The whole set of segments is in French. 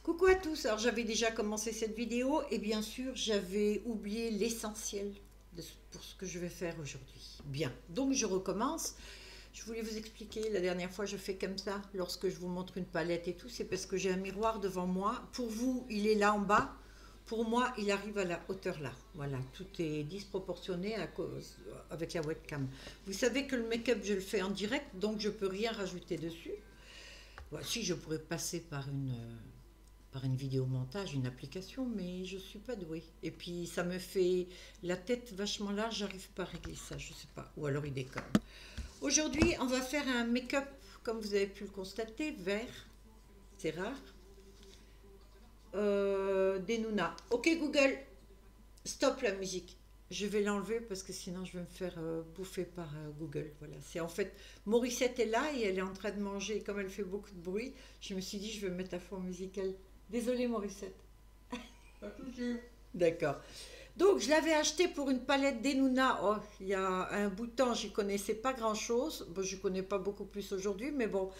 Coucou à tous, alors j'avais déjà commencé cette vidéo et bien sûr j'avais oublié l'essentiel pour ce que je vais faire aujourd'hui. Bien, donc je recommence. Je voulais vous expliquer, la dernière fois je fais comme ça, lorsque je vous montre une palette et tout, c'est parce que j'ai un miroir devant moi. Pour vous, il est là en bas. Pour moi, il arrive à la hauteur là. Voilà, tout est disproportionné à cause, avec la webcam. Vous savez que le make-up, je le fais en direct, donc je peux rien rajouter dessus. Voilà, si je pourrais passer par une vidéo montage, une application, mais je suis pas douée. Et puis ça me fait la tête vachement large, j'arrive pas à régler ça, je sais pas. Ou alors il déconne. Aujourd'hui, on va faire un make-up, comme vous avez pu le constater, vert, c'est rare. Des Nuna. Ok Google, stop la musique. Je vais l'enlever parce que sinon je vais me faire bouffer par Google. Voilà, c'est en fait Morissette est là et elle est en train de manger. Et comme elle fait beaucoup de bruit, je me suis dit je vais mettre à fond musical. Désolée Morissette. Pas de souci. D'accord. Donc, je l'avais acheté pour une palette d'Enuna. Oh, il y a un bout de temps, j'y connaissais pas grand-chose. Bon, je connais pas beaucoup plus aujourd'hui, mais bon.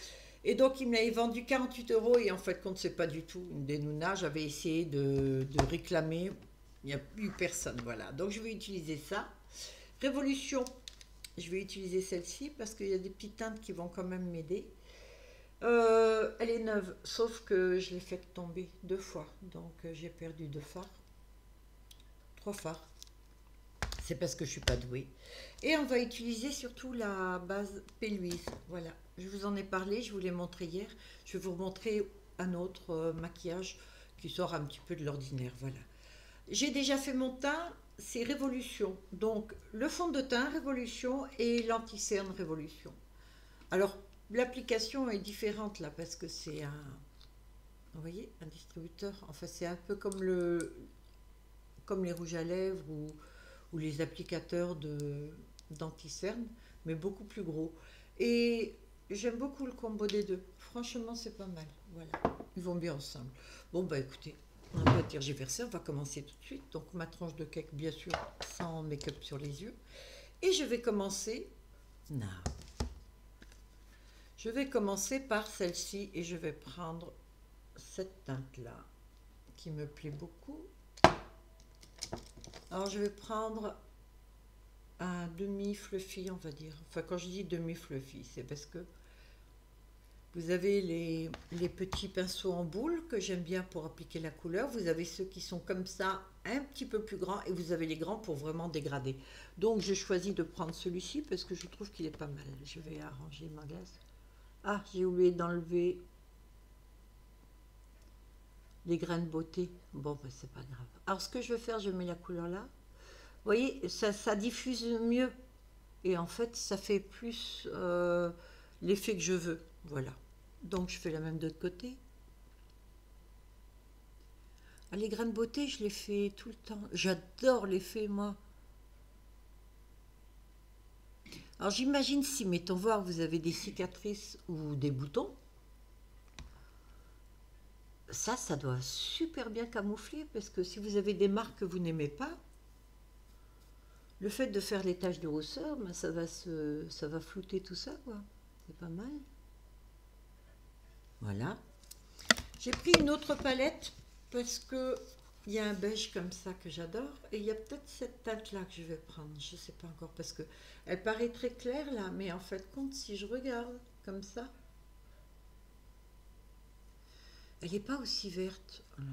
Et donc, il me l'avait vendu 48 euros. Et en fait, compte, c'est pas du tout une d'Enuna. J'avais essayé de réclamer. Il n'y a eu personne. Voilà. Donc, je vais utiliser ça. Révolution. Je vais utiliser celle-ci parce qu'il y a des petites teintes qui vont quand même m'aider. Elle est neuve, sauf que je l'ai faite tomber deux fois. Donc, j'ai perdu deux fards. Trois fards. C'est parce que je suis pas douée. Et on va utiliser surtout la base Péluise. Voilà, je vous en ai parlé, je vous l'ai montré hier. Je vais vous montrer un autre maquillage qui sort un petit peu de l'ordinaire. Voilà. J'ai déjà fait mon teint, c'est Révolution. Donc le fond de teint Révolution et l'anti-cerne Révolution. Alors l'application est différente là parce que c'est un, vous voyez, un distributeur. Enfin c'est un peu comme les rouges à lèvres ou les applicateurs d'anti-cerne, mais beaucoup plus gros. Et j'aime beaucoup le combo des deux. Franchement, c'est pas mal. Voilà, ils vont bien ensemble. Bon, bah écoutez, on va pas tergiverser, on va commencer tout de suite. Donc, ma tranche de cake, bien sûr, sans make-up sur les yeux. Et je vais commencer. Non. Je vais commencer par celle-ci et je vais prendre cette teinte-là qui me plaît beaucoup. Alors, je vais prendre un demi-fluffy, on va dire. Enfin, quand je dis demi-fluffy, c'est parce que vous avez les petits pinceaux en boule que j'aime bien pour appliquer la couleur. Vous avez ceux qui sont comme ça, un petit peu plus grands, et vous avez les grands pour vraiment dégrader. Donc, je choisis de prendre celui-ci parce que je trouve qu'il est pas mal. Je vais arranger ma glace. Ah, j'ai oublié d'enlever les grains de beauté. Bon, ben, c'est pas grave. Alors, ce que je vais faire, je mets la couleur là. Vous voyez, ça diffuse mieux. Et en fait, ça fait plus l'effet que je veux. Voilà. Donc, je fais la même de l'autre côté. Ah, les grains de beauté, je les fais tout le temps. J'adore l'effet, moi. Alors, j'imagine si, mettons voir, vous avez des cicatrices ou des boutons. Ça doit super bien camoufler parce que si vous avez des marques que vous n'aimez pas, le fait de faire les taches de rousseur, ben ça va flouter tout ça, quoi. C'est pas mal. Voilà. J'ai pris une autre palette parce que il y a un beige comme ça que j'adore et il y a peut-être cette teinte là que je vais prendre, je sais pas encore parce que elle paraît très claire là, mais en fait compte si je regarde comme ça, elle n'est pas aussi verte. Alors,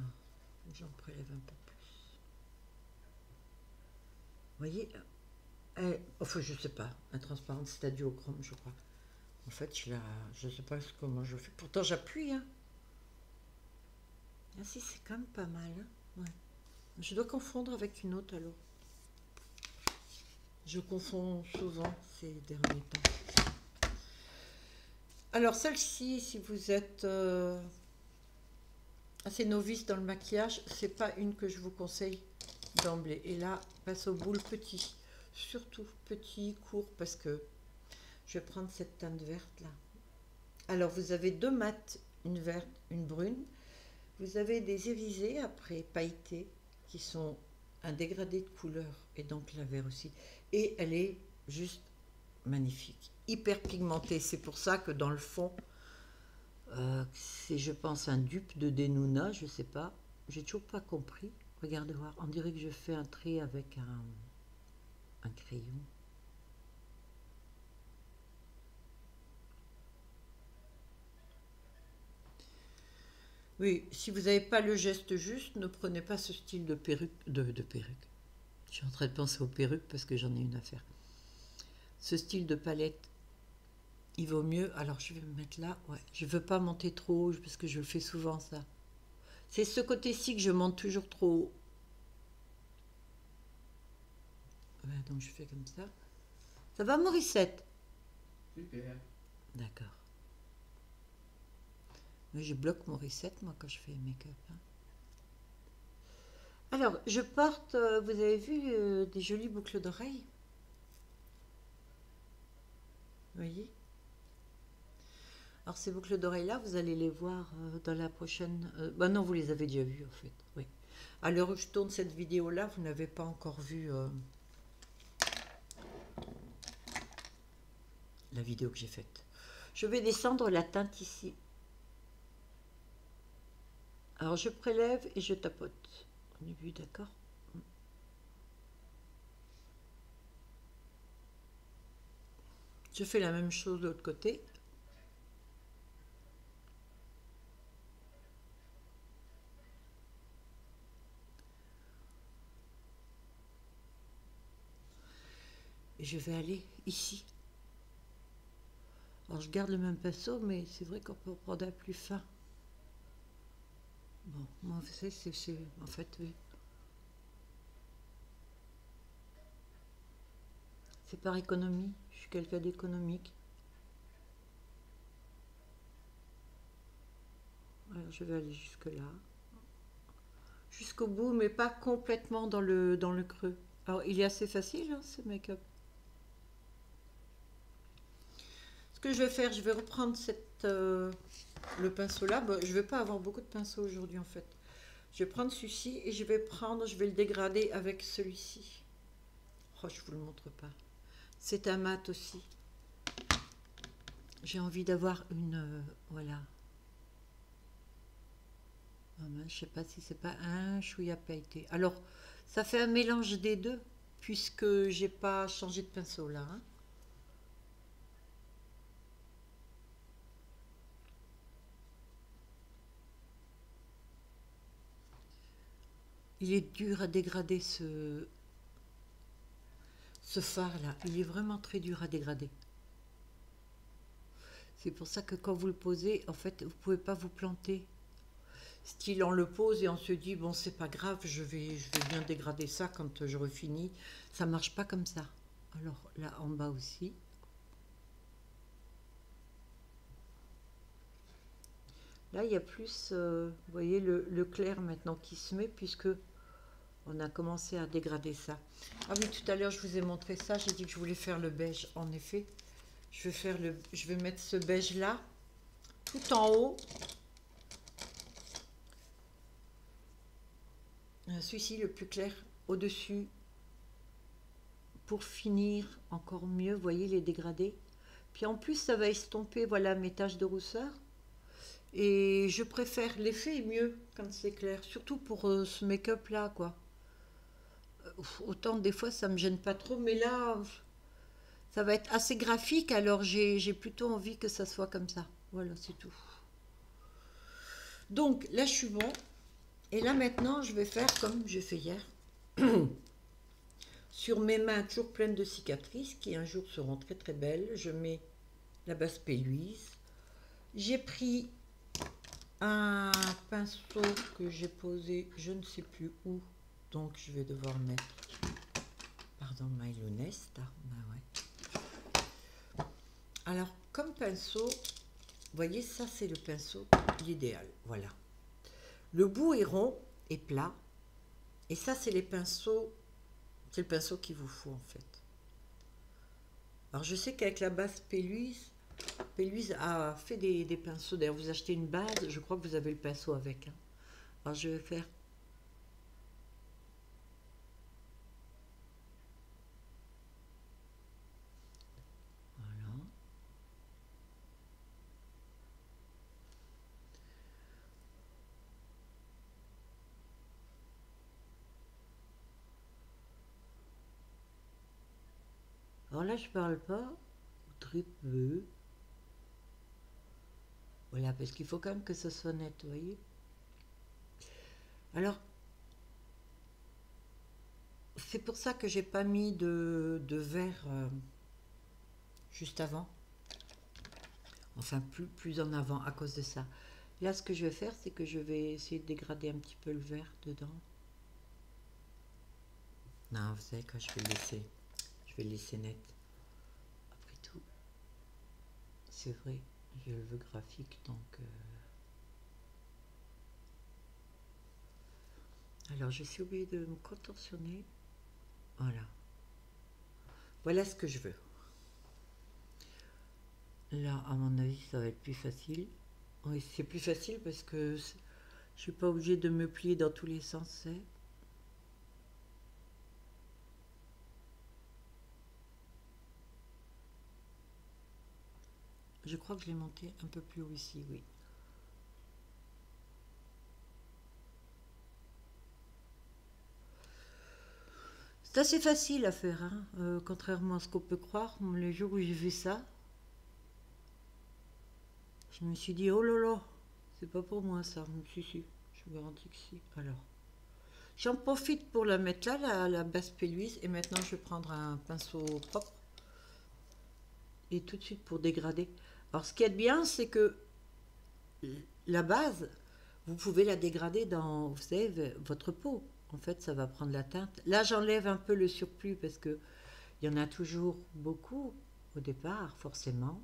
j'en prélève un peu plus. Vous voyez, enfin je sais pas, intransparente c'est à duochrome je crois. En fait je sais pas comment je fais. Pourtant j'appuie hein. Ah si c'est quand même pas mal hein. Ouais. Je dois confondre avec une autre alors. Je confonds souvent ces derniers temps. Alors celle-ci, si vous êtes assez novice dans le maquillage, c'est pas une que je vous conseille d'emblée. Et là, passe au boule petit. Surtout petit, court, parce que je vais prendre cette teinte verte là. Alors vous avez deux mates, une verte, une brune. Vous avez des irisés après pailletés qui sont un dégradé de couleur et donc la vert aussi. Et elle est juste magnifique, hyper pigmentée. C'est pour ça que dans le fond, C'est, je pense, un dupe de Denuna, je sais pas. J'ai toujours pas compris. Regardez voir, on dirait que je fais un trait avec un crayon. Oui, si vous n'avez pas le geste juste, ne prenez pas ce style de perruque, de perruque. Je suis en train de penser aux perruques parce que j'en ai une à faire. Ce style de palette, il vaut mieux. Alors je vais me mettre là. Ouais, je veux pas monter trop haut parce que je le fais souvent ça. C'est ce côté-ci que je monte toujours trop haut. Ouais, donc je fais comme ça. Ça va, Morissette? Super. D'accord. Mais je bloque Morissette, moi, quand je fais make-up. Hein. Alors, je porte, vous avez vu, des jolies boucles d'oreilles. Vous voyez? Alors, ces boucles d'oreilles-là, vous allez les voir dans la prochaine... bah non, vous les avez déjà vues, en fait. Oui. À l'heure où je tourne cette vidéo-là, vous n'avez pas encore vu la vidéo que j'ai faite. Je vais descendre la teinte ici. Alors, je prélève et je tapote. On est vu, d'accord? Je fais la même chose de l'autre côté. Et je vais aller ici. Alors je garde le même pinceau, mais c'est vrai qu'on peut prendre un plus fin. Bon, moi, c'est en fait, oui. C'est par économie. Je suis quelqu'un d'économique. Alors je vais aller jusque là. Jusqu'au bout, mais pas complètement dans le creux. Alors il est assez facile, hein, ce make-up. Ce que je vais faire, je vais reprendre le pinceau là. Bon, je ne vais pas avoir beaucoup de pinceaux aujourd'hui en fait. Je vais prendre celui-ci et je vais le dégrader avec celui-ci. Oh, je vous le montre pas. C'est un mat aussi. J'ai envie d'avoir une... voilà. Oh, je sais pas si c'est pas un chouïa pailleté. Alors, ça fait un mélange des deux, puisque j'ai pas changé de pinceau là. Hein. Il est dur à dégrader ce fard là. Il est vraiment très dur à dégrader. C'est pour ça que quand vous le posez, en fait, vous pouvez pas vous planter. Style, on le pose et on se dit, bon, c'est pas grave, je vais bien dégrader ça quand j'aurai fini. Ça marche pas comme ça. Alors là, en bas aussi. Là, il y a plus, vous voyez, le clair maintenant qui se met, puisque on a commencé à dégrader ça. Ah oui, tout à l'heure, je vous ai montré ça. J'ai dit que je voulais faire le beige. En effet, je vais mettre ce beige-là tout en haut. Celui-ci, le plus clair, au-dessus, pour finir encore mieux, vous voyez, les dégradés. Puis en plus, ça va estomper, voilà, mes taches de rousseur. Et je préfère, l'effet est mieux quand c'est clair, surtout pour ce make-up là, quoi. Autant des fois, ça me gêne pas trop, mais là, ça va être assez graphique, alors j'ai plutôt envie que ça soit comme ça. Voilà, c'est tout. Donc là, je suis bon. Et là, maintenant, je vais faire comme j'ai fait hier. Sur mes mains toujours pleines de cicatrices, qui un jour seront très très belles, je mets la base Péluise. J'ai pris un pinceau que j'ai posé je ne sais plus où, donc je vais devoir mettre, pardon, ma lunette, bah ouais. Alors comme pinceau, vous voyez, ça c'est le pinceau l'idéal, voilà. Le bout est rond et plat, et ça c'est les pinceaux, c'est le pinceau qu'il vous faut en fait. Alors je sais qu'avec la base Péluise a fait des pinceaux. D'ailleurs, vous achetez une base, je crois que vous avez le pinceau avec. Hein. Alors, je vais faire... Voilà. là, je parle pas, ou très peu. Voilà, parce qu'il faut quand même que ce soit net, vous voyez. Alors, c'est pour ça que j'ai pas mis de verre juste avant. Enfin, plus en avant à cause de ça. Là, ce que je vais faire, c'est que je vais essayer de dégrader un petit peu le verre dedans. Non, vous savez quoi, je vais le laisser. Je vais le laisser net. Après tout, c'est vrai, je le veux graphique, donc... Alors, je suis obligée de me contorsionner. Voilà. Voilà ce que je veux. Là, à mon avis, ça va être plus facile. Oui, c'est plus facile parce que je suis pas obligée de me plier dans tous les sens. Je crois que je l'ai monté un peu plus haut ici, oui. C'est assez facile à faire, hein, contrairement à ce qu'on peut croire. Le jour où j'ai vu ça, je me suis dit, oh là là, c'est pas pour moi ça. Si, si, je vous garantis que si. Alors, j'en profite pour la mettre là, la basse péluise. Et maintenant, je vais prendre un pinceau propre. Et tout de suite pour dégrader. Alors, ce qui est bien, c'est que la base, vous pouvez la dégrader dans, vous savez, votre peau. En fait, ça va prendre la teinte. Là, j'enlève un peu le surplus parce que il y en a toujours beaucoup au départ, forcément.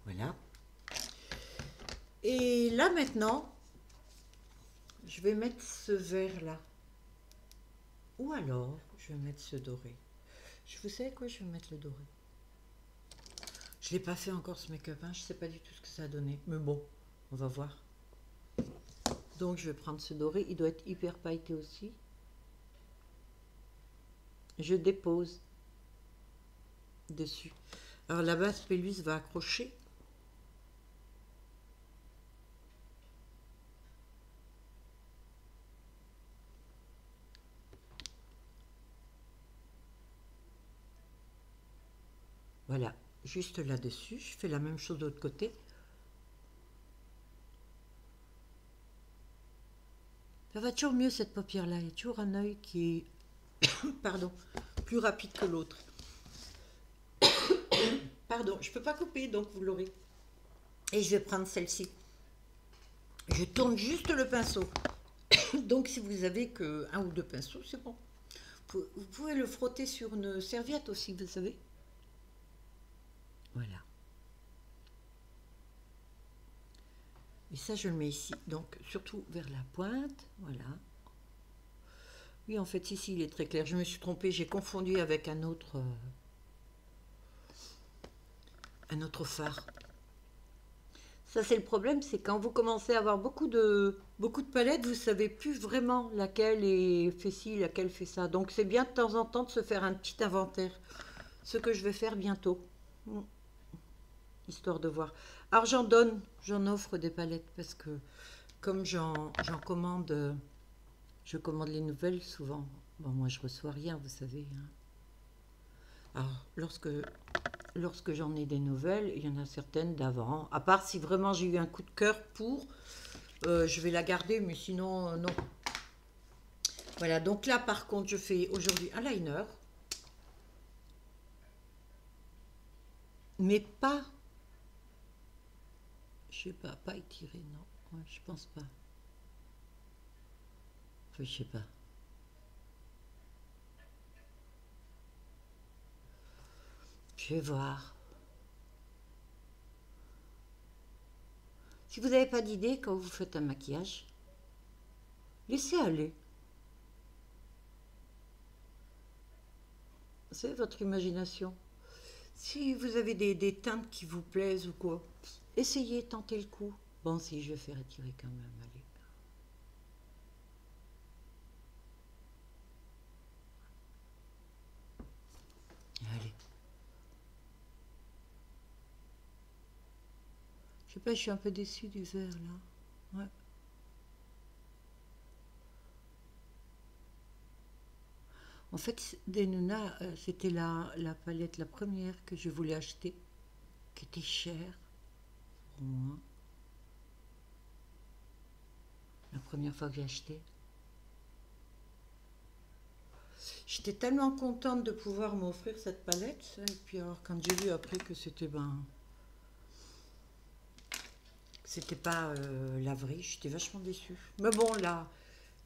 Voilà. Et là, maintenant, je vais mettre ce vert-là. Ou alors, je vais mettre ce doré. Vous savez quoi, je vais mettre le doré. Je ne l'ai pas fait encore ce make-up, hein. Je ne sais pas du tout ce que ça a donné. Mais bon, on va voir. Donc, je vais prendre ce doré. Il doit être hyper pailleté aussi. Je dépose dessus. Alors, la base péluise va accrocher. Voilà, juste là-dessus. Je fais la même chose de l'autre côté. Ça va toujours mieux cette paupière-là. Il y a toujours un œil qui est pardon, plus rapide que l'autre. Pardon, je ne peux pas couper, donc vous l'aurez. Et je vais prendre celle-ci. Je tourne juste le pinceau. Donc si vous avez que un ou deux pinceaux, c'est bon. Vous pouvez le frotter sur une serviette aussi, vous savez. Voilà. Et ça, je le mets ici. Donc surtout vers la pointe. Voilà. Oui, en fait, ici, il est très clair. Je me suis trompée, j'ai confondu avec un autre fard. Ça, c'est le problème, c'est quand vous commencez à avoir beaucoup de palettes, vous ne savez plus vraiment laquelle fait ci, laquelle fait ça. Donc, c'est bien de temps en temps de se faire un petit inventaire. Ce que je vais faire bientôt. Histoire de voir. Alors, j'en offre des palettes parce que comme j'en commande, je commande les nouvelles souvent. Bon, moi, je reçois rien, vous savez. Alors, lorsque j'en ai des nouvelles, il y en a certaines d'avant. À part si vraiment j'ai eu un coup de cœur pour, je vais la garder, mais sinon, non. Voilà, donc là, par contre, je fais aujourd'hui un liner. Mais pas, je sais pas étiré, non. Ouais, je pense pas. Enfin, je sais pas. Je vais voir. Si vous n'avez pas d'idée quand vous faites un maquillage, laissez aller. C'est votre imagination. Si vous avez des teintes qui vous plaisent ou quoi, essayez, tentez le coup. Bon, si je vais faire étirer quand même, allez. Allez. Je sais pas, je suis un peu déçue du vert là. Ouais. En fait, des Nuna, c'était la palette, la première que je voulais acheter, qui était chère pour moi. La première fois que j'ai acheté. J'étais tellement contente de pouvoir m'offrir cette palette. Et puis alors, quand j'ai vu après que c'était pas la vraie, j'étais vachement déçue. Mais bon, là,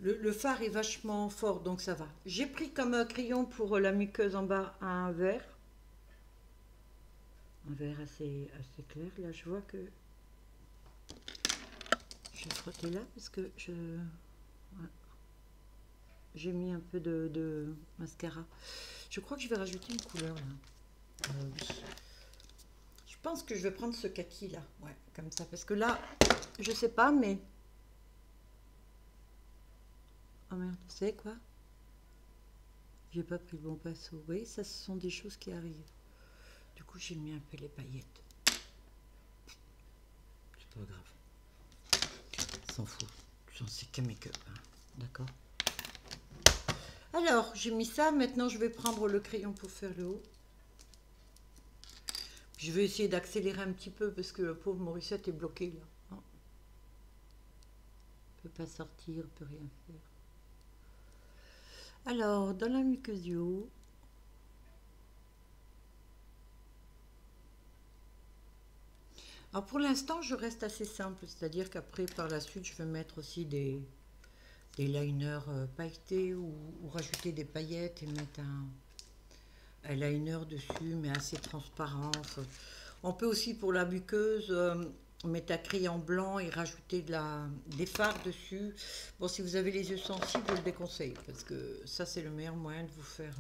le fard est vachement fort, donc ça va. J'ai pris comme crayon pour la muqueuse en bas un vert assez clair. Là, je vois que je vais frotter là parce que ouais, j'ai mis un peu de mascara. Je crois que je vais rajouter une couleur là. Oui. Je pense que je vais prendre ce kaki là, ouais, comme ça, parce que là, je sais pas, mais oh merde, vous savez quoi? J'ai pas pris le bon pinceau. Vous voyez, ça, ce sont des choses qui arrivent. Du coup, j'ai mis un peu les paillettes. C'est pas grave. S'en fout. C'est qu'un make-up, hein. D'accord. Alors, j'ai mis ça. Maintenant, je vais prendre le crayon pour faire le haut. Je vais essayer d'accélérer un petit peu parce que le pauvre Morissette est bloqué là. Oh. Il peut pas sortir, il peut rien faire. Alors, dans la muqueuse du haut, alors pour l'instant, je reste assez simple, c'est-à-dire qu'après, par la suite, je vais mettre aussi des liners pailletés ou rajouter des paillettes et mettre un liner dessus, mais assez transparent. On peut aussi, pour la muqueuse, mettre un crayon blanc et rajouter des fards dessus. Bon, si vous avez les yeux sensibles, je le déconseille, parce que ça, c'est le meilleur moyen de vous faire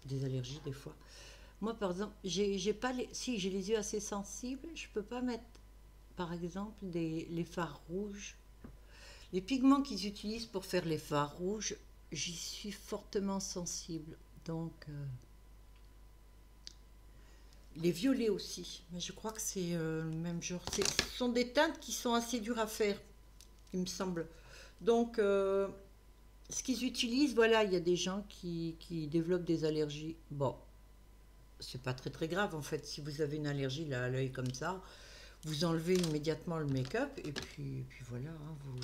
des allergies des fois. Moi, par exemple, j'ai pas si j'ai les yeux assez sensibles, je peux pas mettre, par exemple, les fards rouges. Les pigments qu'ils utilisent pour faire les fards rouges, j'y suis fortement sensible. Donc, les violets aussi, mais je crois que c'est le même genre. Ce sont des teintes qui sont assez dures à faire, il me semble. Donc, ce qu'ils utilisent, voilà, il y a des gens qui développent des allergies. Bon, c'est pas très très grave en fait. Si vous avez une allergie là, à l'œil comme ça, vous enlevez immédiatement le make-up et puis voilà, hein, vous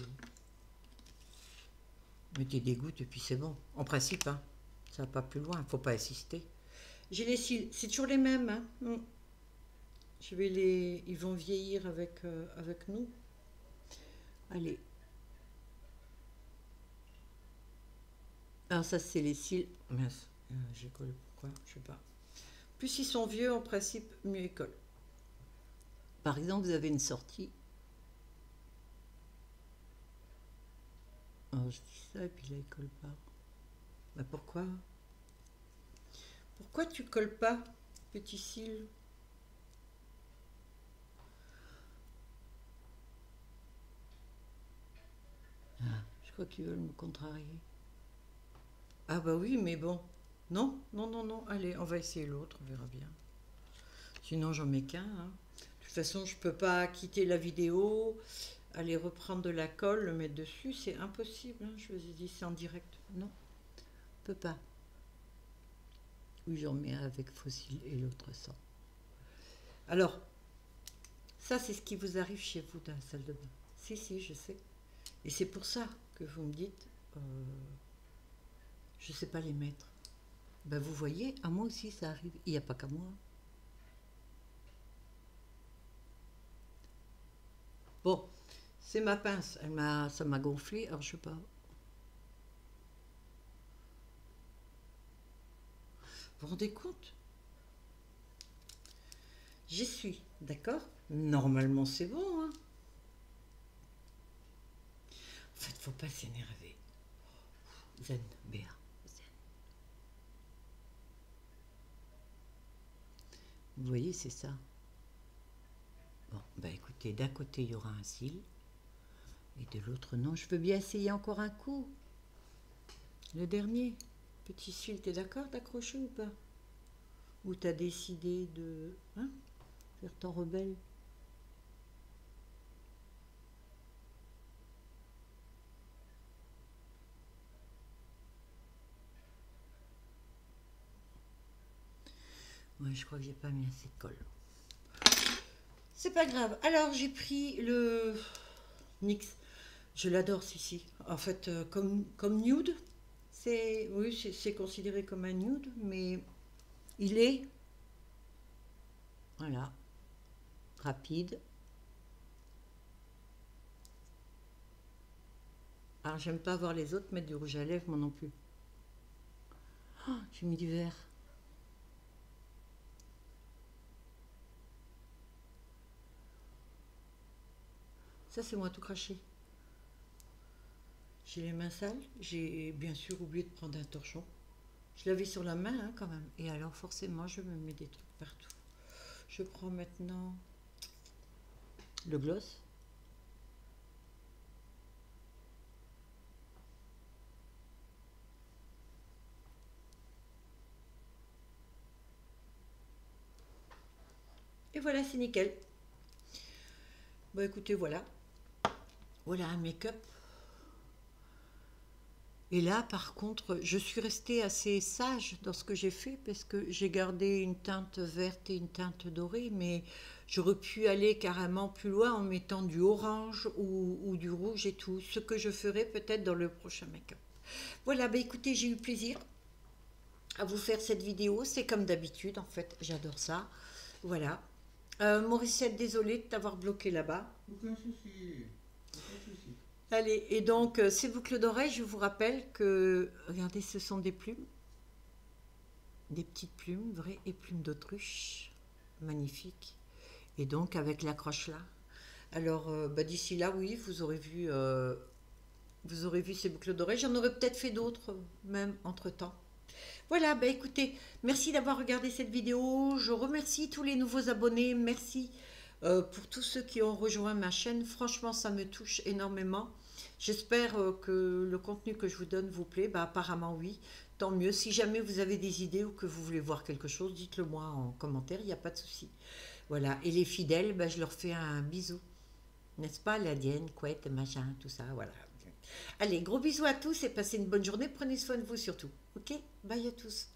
mettez des gouttes et puis c'est bon. En principe, hein, ça va pas plus loin, faut pas insister. J'ai les cils, c'est toujours les mêmes. Hein. Ils vont vieillir avec nous. Allez. Alors ça c'est les cils. Mince, j'ai collé pourquoi? Je sais pas. Plus ils sont vieux, en principe, mieux ils collent. Par exemple, vous avez une sortie. Alors je dis ça et puis là il colle pas. Bah pourquoi? Pourquoi tu colles pas, petit cils? Ah, je crois qu'ils veulent me contrarier. Ah bah oui, mais bon. Non, non, non, non. Allez, on va essayer l'autre, on verra bien. Sinon, j'en mets qu'un. Hein. De toute façon, je peux pas quitter la vidéo, aller reprendre de la colle, le mettre dessus. C'est impossible. Hein. Je vous ai dit, c'est en direct. Non, on peut pas. Oui, j'en mets un avec fossile et l'autre sans. Alors, ça, c'est ce qui vous arrive chez vous dans la salle de bain. Si, si, je sais. Et c'est pour ça que vous me dites, je sais pas les mettre. Ben, vous voyez, à moi aussi, ça arrive. Il n'y a pas qu'à moi. Bon, c'est ma pince. Ça m'a gonflé. Alors, je sais pas. Vous vous rendez compte? J'y suis, d'accord? Normalement, c'est bon, hein? En fait, faut pas s'énerver. Zen, Béa. Zen. Vous voyez, c'est ça. Bon, bah écoutez, d'un côté, il y aura un cil. Et de l'autre, non. Je veux bien essayer encore un coup. Le dernier. Petit cil, t'es d'accord d'accrocher ou pas? Ou t'as décidé de... Hein, faire ton rebelle? Ouais, je crois que j'ai pas mis assez de colle. C'est pas grave. Alors, j'ai pris le NYX. Je l'adore, celui-ci. En fait, comme nude. Oui, c'est considéré comme un nude, mais il est, voilà, rapide. Alors, j'aime pas voir les autres mettre du rouge à lèvres, moi non plus. Oh, j'ai mis du vert. Ça, c'est moi tout craché. J'ai les mains sales. J'ai bien sûr oublié de prendre un torchon. Je l'avais sur la main hein, quand même. Et alors, forcément, je me mets des trucs partout. Je prends maintenant le gloss. Et voilà, c'est nickel. Bon, écoutez, voilà. Voilà un make-up. Et là, par contre, je suis restée assez sage dans ce que j'ai fait parce que j'ai gardé une teinte verte et une teinte dorée, mais j'aurais pu aller carrément plus loin en mettant du orange ou du rouge et tout, ce que je ferai peut-être dans le prochain make-up. Voilà, bah écoutez, j'ai eu plaisir à vous faire cette vidéo, c'est comme d'habitude en fait, j'adore ça. Voilà. Mauricette, désolée de t'avoir bloqué là-bas. Aucun souci. Aucun souci. Allez, et donc ces boucles d'oreilles, je vous rappelle que, regardez, ce sont des plumes, des petites plumes, vraies, et plumes d'autruche, magnifiques. Et donc avec l'accroche là. Alors bah, d'ici là, oui, vous aurez vu ces boucles d'oreilles. J'en aurais peut-être fait d'autres, même entre-temps. Voilà, bah écoutez, merci d'avoir regardé cette vidéo. Je remercie tous les nouveaux abonnés. Merci pour tous ceux qui ont rejoint ma chaîne. Franchement, ça me touche énormément. J'espère que le contenu que je vous donne vous plaît. Bah, apparemment, oui. Tant mieux. Si jamais vous avez des idées ou que vous voulez voir quelque chose, dites-le moi en commentaire. Il n'y a pas de souci. Voilà. Et les fidèles, bah, je leur fais un bisou. N'est-ce pas, la Dienne, couette, machin, tout ça. Voilà. Allez, gros bisous à tous et passez une bonne journée. Prenez soin de vous surtout. Ok? Bye à tous.